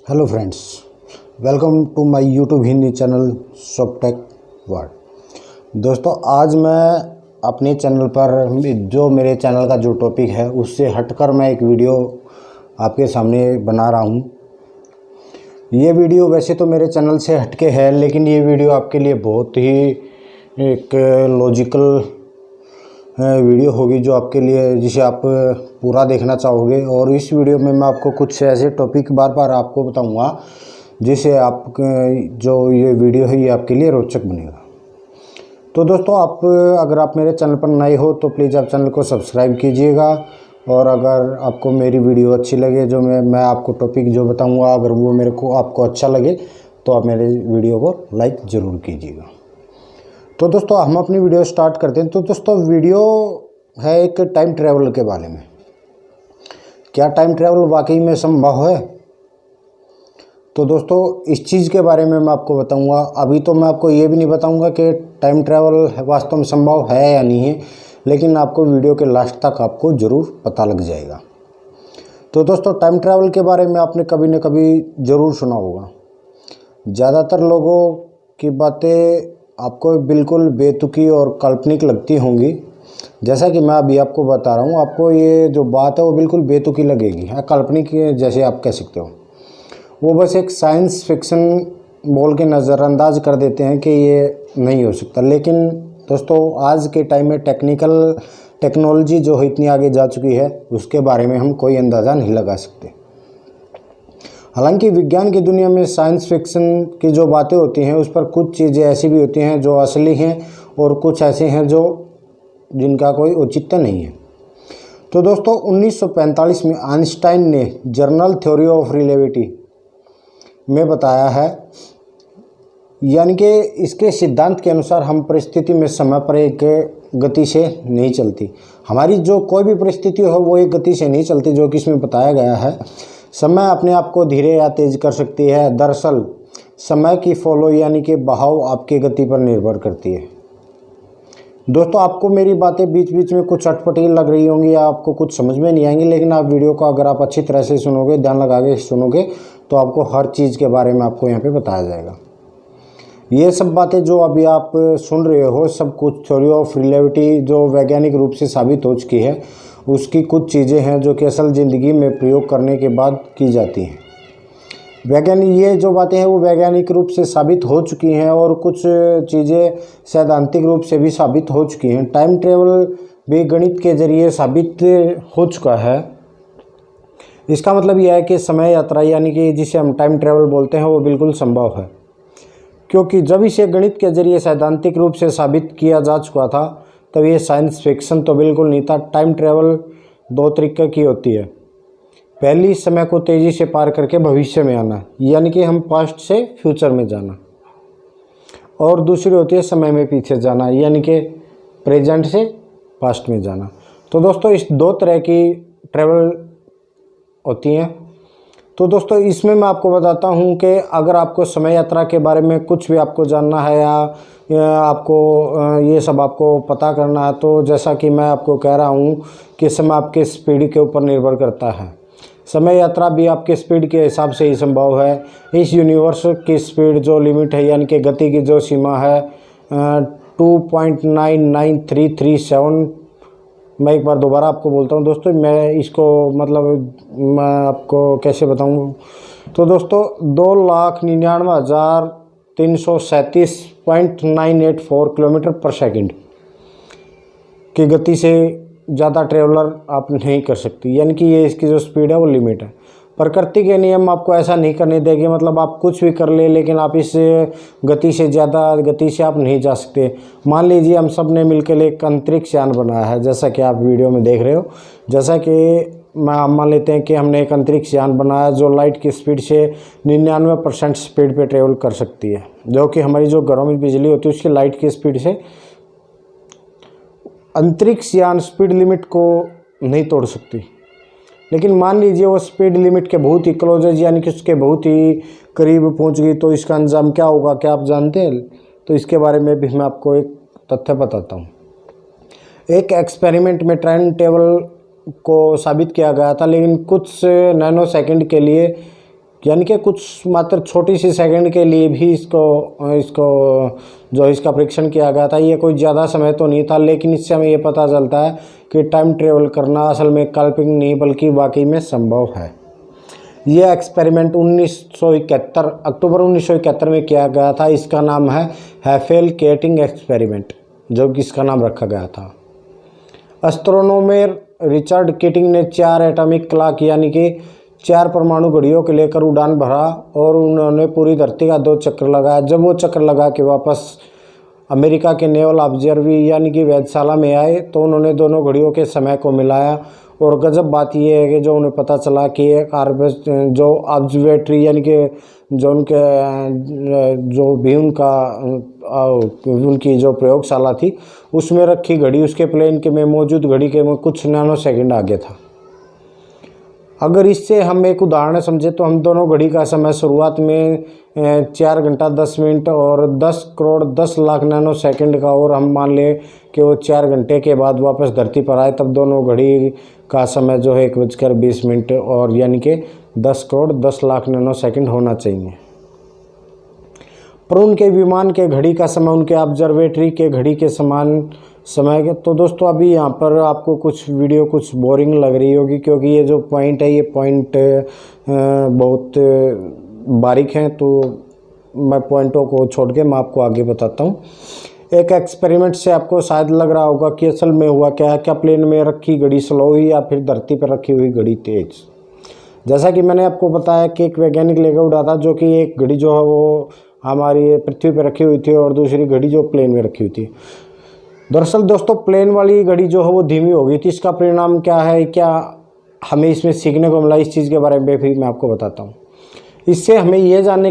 Hello friends, welcome to my YouTube Hindi channel Softtech world. दोस्तों, आज मैं अपने चैनल पर जो मेरे चैनल का जो टॉपिक है उससे हटकर मैं एक वीडियो आपके सामने बना रहा हूँ। ये वीडियो वैसे तो मेरे चैनल से हटके है, लेकिन ये वीडियो आपके लिए बहुत ही एक लॉजिकल वीडियो होगी जो आपके लिए, जिसे आप पूरा देखना चाहोगे। और इस वीडियो में मैं आपको कुछ ऐसे टॉपिक बार बार आपको बताऊंगा जिससे आप जो ये वीडियो है ये आपके लिए रोचक बनेगा। तो दोस्तों, अगर आप मेरे चैनल पर नए हो तो प्लीज़ आप चैनल को सब्सक्राइब कीजिएगा। और अगर आपको मेरी वीडियो अच्छी लगे, जो मैं आपको टॉपिक जो बताऊँगा, अगर वो मेरे को आपको अच्छा लगे तो आप मेरे वीडियो को लाइक ज़रूर कीजिएगा। तो दोस्तों, हम अपनी वीडियो स्टार्ट करते हैं। तो दोस्तों, वीडियो है एक टाइम ट्रैवल के बारे में। क्या टाइम ट्रैवल वाकई में संभव है? तो दोस्तों, इस चीज़ के बारे में मैं आपको बताऊंगा। अभी तो मैं आपको ये भी नहीं बताऊंगा कि टाइम ट्रैवल वास्तव में संभव है या नहीं है, लेकिन आपको वीडियो के लास्ट तक आपको ज़रूर पता लग जाएगा। तो दोस्तों, टाइम ट्रैवल के बारे में आपने कभी न कभी ज़रूर सुना होगा। ज़्यादातर लोगों की बातें आपको बिल्कुल बेतुकी और काल्पनिक लगती होंगी। जैसा कि मैं अभी आपको बता रहा हूँ, आपको ये जो बात है वो बिल्कुल बेतुकी लगेगी, या काल्पनिक जैसे आप कह सकते हो। वो बस एक साइंस फिक्शन बोल के नज़रअंदाज कर देते हैं कि ये नहीं हो सकता। लेकिन दोस्तों, आज के टाइम में टेक्नोलॉजी जो है इतनी आगे जा चुकी है, उसके बारे में हम कोई अंदाज़ा नहीं लगा सकते। हालांकि विज्ञान की दुनिया में साइंस फिक्शन की जो बातें होती हैं उस पर कुछ चीज़ें ऐसी भी होती हैं जो असली हैं, और कुछ ऐसे हैं जिनका कोई औचित्य नहीं है। तो दोस्तों, 1945 में आइंस्टाइन ने जर्नल थ्योरी ऑफ रिलेटिविटी में बताया है, यानी कि इसके सिद्धांत के अनुसार हम परिस्थिति में समय पर एक गति से नहीं चलती। हमारी जो कोई भी परिस्थिति हो वो एक गति से नहीं चलती, जो कि इसमें बताया गया है। समय अपने आप को धीरे या तेज कर सकती है। दरअसल समय की फॉलो यानी कि बहाव आपकी गति पर निर्भर करती है। दोस्तों, आपको मेरी बातें बीच बीच में कुछ अटपटी लग रही होंगी या आपको कुछ समझ में नहीं आएंगी, लेकिन आप वीडियो को अगर आप अच्छी तरह से सुनोगे, ध्यान लगा के सुनोगे, तो आपको हर चीज़ के बारे में आपको यहाँ पे बताया जाएगा। ये सब बातें जो अभी आप सुन रहे हो, सब कुछ थ्योरी ऑफ रिलेटिविटी जो वैज्ञानिक रूप से साबित हो चुकी है, उसकी कुछ चीज़ें हैं जो कि असल ज़िंदगी में प्रयोग करने के बाद की जाती हैं। ये जो बातें हैं वो वैज्ञानिक रूप से साबित हो चुकी हैं, और कुछ चीज़ें सैद्धांतिक रूप से भी साबित हो चुकी हैं। टाइम ट्रेवल भी गणित के जरिए साबित हो चुका है। इसका मतलब यह है कि समय यात्रा यानी कि जिसे हम टाइम ट्रेवल बोलते हैं वो बिल्कुल संभव है, क्योंकि जब इसे गणित के जरिए सैद्धांतिक रूप से साबित किया जा चुका था तब ये साइंस फिक्शन तो बिल्कुल नहीं था। टाइम ट्रेवल दो तरीके की होती है। पहली, समय को तेज़ी से पार करके भविष्य में आना, यानी कि हम पास्ट से फ्यूचर में जाना। और दूसरी होती है समय में पीछे जाना, यानी कि प्रेजेंट से पास्ट में जाना। तो दोस्तों, इस दो तरह की ट्रेवल होती हैं। तो दोस्तों, इसमें मैं आपको बताता हूं कि अगर आपको समय यात्रा के बारे में कुछ भी आपको जानना है या आपको ये सब आपको पता करना है, तो जैसा कि मैं आपको कह रहा हूं कि समय आपके स्पीड के ऊपर निर्भर करता है। समय यात्रा भी आपके स्पीड के हिसाब से ही संभव है। इस यूनिवर्स की स्पीड जो लिमिट है, यानी कि गति की जो सीमा है 2.99337। मैं एक बार दोबारा आपको बोलता हूँ दोस्तों, मैं इसको मैं आपको कैसे बताऊँ। तो दोस्तों, 2,99,337.984 किलोमीटर पर सेकंड की गति से ज़्यादा ट्रेवलर आप नहीं कर सकती, यानी कि ये इसकी जो स्पीड है वो लिमिट है। प्रकृति के नियम आपको ऐसा नहीं करने देंगे, मतलब आप कुछ भी कर ले, लेकिन आप इस गति से ज़्यादा गति से आप नहीं जा सकते। मान लीजिए हम सब ने मिलकर एक अंतरिक्ष यान बनाया है, जैसा कि आप वीडियो में देख रहे हो। जैसा कि मान लेते हैं कि हमने एक अंतरिक्ष यान बनाया जो लाइट की स्पीड से 99% स्पीड पे ट्रेवल कर सकती है, जो कि हमारी जो घरों में बिजली होती है उसकी लाइट की स्पीड से। अंतरिक्ष यान स्पीड लिमिट को नहीं तोड़ सकती, लेकिन मान लीजिए वो स्पीड लिमिट के बहुत ही क्लोज है, यानी कि उसके बहुत ही करीब पहुंच गई, तो इसका अंजाम क्या होगा, क्या आप जानते हैं? तो इसके बारे में भी मैं आपको एक तथ्य बताता हूं। एक एक्सपेरिमेंट में टाइम ट्रेवल को साबित किया गया था, लेकिन कुछ नैनो सेकंड के लिए यानी कि कुछ मात्र छोटी सी सेकंड के लिए भी इसको जो इसका परीक्षण किया गया था, ये कोई ज़्यादा समय तो नहीं था, लेकिन इससे हमें ये पता चलता है कि टाइम ट्रेवल करना असल में काल्पनिक नहीं बल्कि वाकई में संभव है। यह एक्सपेरिमेंट 1971 अक्टूबर 1971 में किया गया था। इसका नाम है हैफेल केटिंग एक्सपेरिमेंट, जो कि इसका नाम रखा गया था। एस्ट्रोनॉमर रिचर्ड कीटिंग ने 4 एटॉमिक क्लॉक यानी कि 4 परमाणु घड़ियों के लेकर उड़ान भरा और उन्होंने पूरी धरती का 2 चक्कर लगाया। जब वो चक्कर लगा के वापस अमेरिका के नेवल ऑब्जर्वी यानी कि वेधशाला में आए तो उन्होंने दोनों घड़ियों के समय को मिलाया। और गजब बात यह है कि जो उन्हें पता चला कि एक जो ऑब्जर्वेटरी यानी कि जो उनकी जो प्रयोगशाला थी उसमें रखी घड़ी उसके प्लेन के में मौजूद घड़ी के में कुछ नैनो सेकंड आगे था। अगर इससे हम एक उदाहरण समझे तो हम दोनों घड़ी का समय शुरुआत में 4 घंटा 10 मिनट और 10 करोड़ 10 लाख नैनो सेकंड का, और हम मान लें कि वो 4 घंटे के बाद वापस धरती पर आए, तब दोनों घड़ी का समय जो है 1:20 और यानी कि 10 करोड़ 10 लाख नैनो सेकंड होना चाहिए। पर उनके विमान के घड़ी का समय उनके ऑब्जर्वेटरी के घड़ी के समान समय के। तो दोस्तों अभी यहाँ पर आपको कुछ वीडियो कुछ बोरिंग लग रही होगी, क्योंकि ये जो पॉइंट है ये पॉइंट बहुत बारीक हैं, तो मैं पॉइंटों को छोड़ के मैं आपको आगे बताता हूँ। एक एक्सपेरिमेंट से आपको शायद लग रहा होगा कि असल में हुआ क्या है, क्या प्लेन में रखी घड़ी स्लो हुई या फिर धरती पर रखी हुई घड़ी तेज। जैसा कि मैंने आपको बताया कि एक वैज्ञानिक लेकर उड़ा था, जो कि एक घड़ी जो है वो हमारी पृथ्वी पर रखी हुई थी और दूसरी घड़ी जो प्लेन में रखी हुई थी। दरअसल दोस्तों प्लेन वाली घड़ी जो है वो धीमी हो गई थी। इसका परिणाम क्या है, क्या हमें इसमें सीखने को मिला, इस चीज़ के बारे में भी मैं आपको बताता हूँ। इससे हमें ये जानने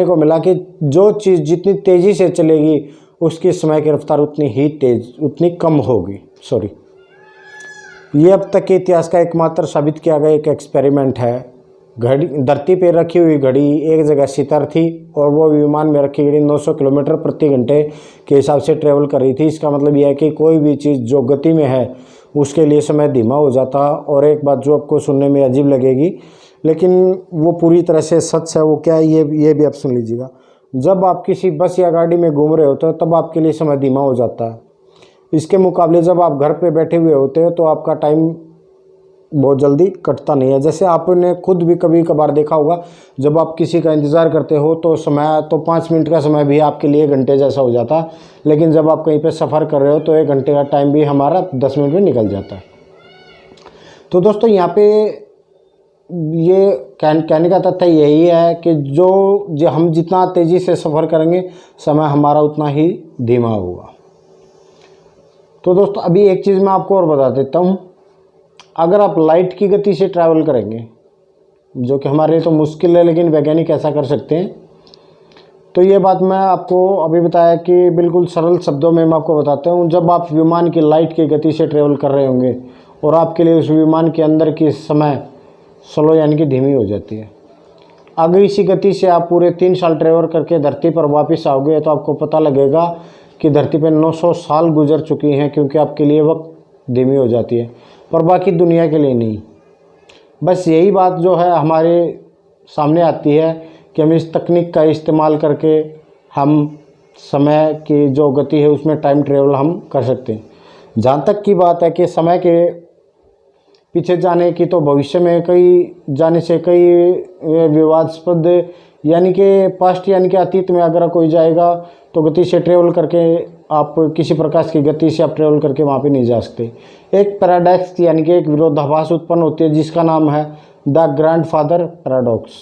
को मिला कि जो चीज़ जितनी तेज़ी से चलेगी उसकी समय की रफ्तार उतनी कम होगी। ये अब तक के इतिहास का एकमात्र साबित किया गया एक एक्सपेरिमेंट है। घड़ी धरती पर रखी हुई घड़ी एक जगह स्थिर थी और वो विमान में रखी घड़ी 900 किलोमीटर प्रति घंटे के हिसाब से ट्रेवल कर रही थी। इसका मतलब यह है कि कोई भी चीज़ जो गति में है उसके लिए समय धीमा हो जाता। और एक बात जो आपको सुनने में अजीब लगेगी लेकिन वो पूरी तरह से सच है, वो क्या है ये भी आप सुन लीजिएगा। जब आप किसी बस या गाड़ी में घूम रहे होते हो तब आपके लिए समय धीमा हो जाता है। इसके मुकाबले जब आप घर पे बैठे हुए होते हो तो आपका टाइम बहुत जल्दी कटता नहीं है। जैसे आपने खुद भी कभी कभार देखा होगा, जब आप किसी का इंतज़ार करते हो तो समय तो 5 मिनट का समय भी आपके लिए 1 घंटे जैसा हो जाता है, लेकिन जब आप कहीं पे सफ़र कर रहे हो तो 1 घंटे का टाइम भी हमारा 10 मिनट में निकल जाता है। तो दोस्तों यहाँ पे ये कहने का तथ्य यही है कि जो हम जितना तेज़ी से सफ़र करेंगे समय हमारा उतना ही धीमा होगा। तो दोस्तों अभी एक चीज़ मैं आपको और बता देता हूँ। अगर आप लाइट की गति से ट्रैवल करेंगे, जो कि हमारे लिए तो मुश्किल है लेकिन वैज्ञानिक ऐसा कर सकते हैं, तो ये बात मैं आपको अभी बताया कि बिल्कुल सरल शब्दों में मैं आपको बताता हूँ। जब आप विमान की लाइट की गति से ट्रैवल कर रहे होंगे और आपके लिए उस विमान के अंदर की समय स्लो यानी कि धीमी हो जाती है। अगर इसी गति से आप पूरे 3 साल ट्रैवल करके धरती पर वापस आओगे तो आपको पता लगेगा कि धरती पर 900 साल गुजर चुकी हैं, क्योंकि आपके लिए वक्त धीमी हो जाती है, पर बाकी दुनिया के लिए नहीं। बस यही बात जो है हमारे सामने आती है कि हम इस तकनीक का इस्तेमाल करके हम समय की जो गति है उसमें टाइम ट्रेवल हम कर सकते हैं। जहाँ तक की बात है कि समय के पीछे जाने की, तो भविष्य में कई विवादास्पद यानी कि पास्ट यानी कि अतीत में अगर कोई जाएगा तो गति से ट्रेवल करके आप किसी प्रकार की गति से आप ट्रेवल करके वहाँ पे नहीं जा सकते। एक पैराडॉक्स यानी कि एक विरोधाभास उत्पन्न होती है जिसका नाम है द ग्रैंडफादर पैराडॉक्स।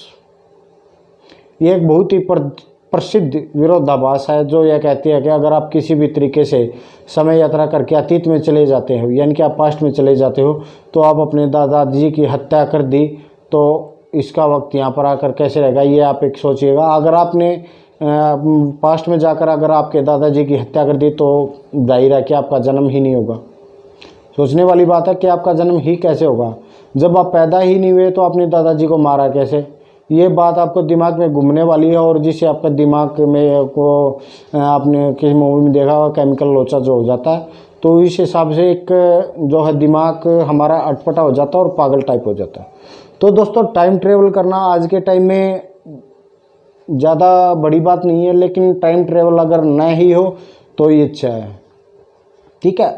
ये एक बहुत ही प्रसिद्ध विरोधाभास है जो यह कहती है कि अगर आप किसी भी तरीके से समय यात्रा करके अतीत में चले जाते हो यानी कि आप पास्ट में चले जाते हो तो आप अपने दादाजी की हत्या कर दी तो इसका वक्त यहाँ पर आकर कैसे रहेगा, ये आप एक सोचिएगा। अगर आपने पास्ट में जाकर अगर आपके दादाजी की हत्या कर दी तो जाहिर है कि आपका जन्म ही नहीं होगा। सोचने वाली बात है कि आपका जन्म ही कैसे होगा, जब आप पैदा ही नहीं हुए तो अपने दादाजी को मारा कैसे। ये बात आपको दिमाग में घूमने वाली है और जिससे आपका दिमाग में को आपने किसी मूवी में देखा होगा केमिकल लोचा जो हो जाता है, तो इस हिसाब से एक जो है दिमाग हमारा अटपटा हो जाता है और पागल टाइप हो जाता है। तो दोस्तों टाइम ट्रेवल करना आज के टाइम में ज़्यादा बड़ी बात नहीं है, लेकिन टाइम ट्रेवल अगर न ही हो तो ही अच्छा है। ठीक है,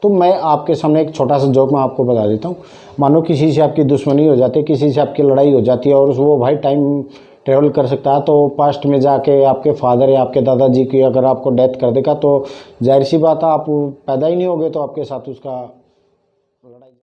तो मैं आपके सामने एक छोटा सा जोक मैं आपको बता देता हूँ। मानो किसी से आपकी दुश्मनी हो जाती है, किसी से आपकी लड़ाई हो जाती है और वो भाई टाइम ट्रेवल कर सकता है, तो पास्ट में जाके आपके फादर या आपके दादाजी की अगर आपको डेथ कर देगा तो जाहिर सी बात है आप पैदा ही नहीं होगे, तो आपके साथ उसका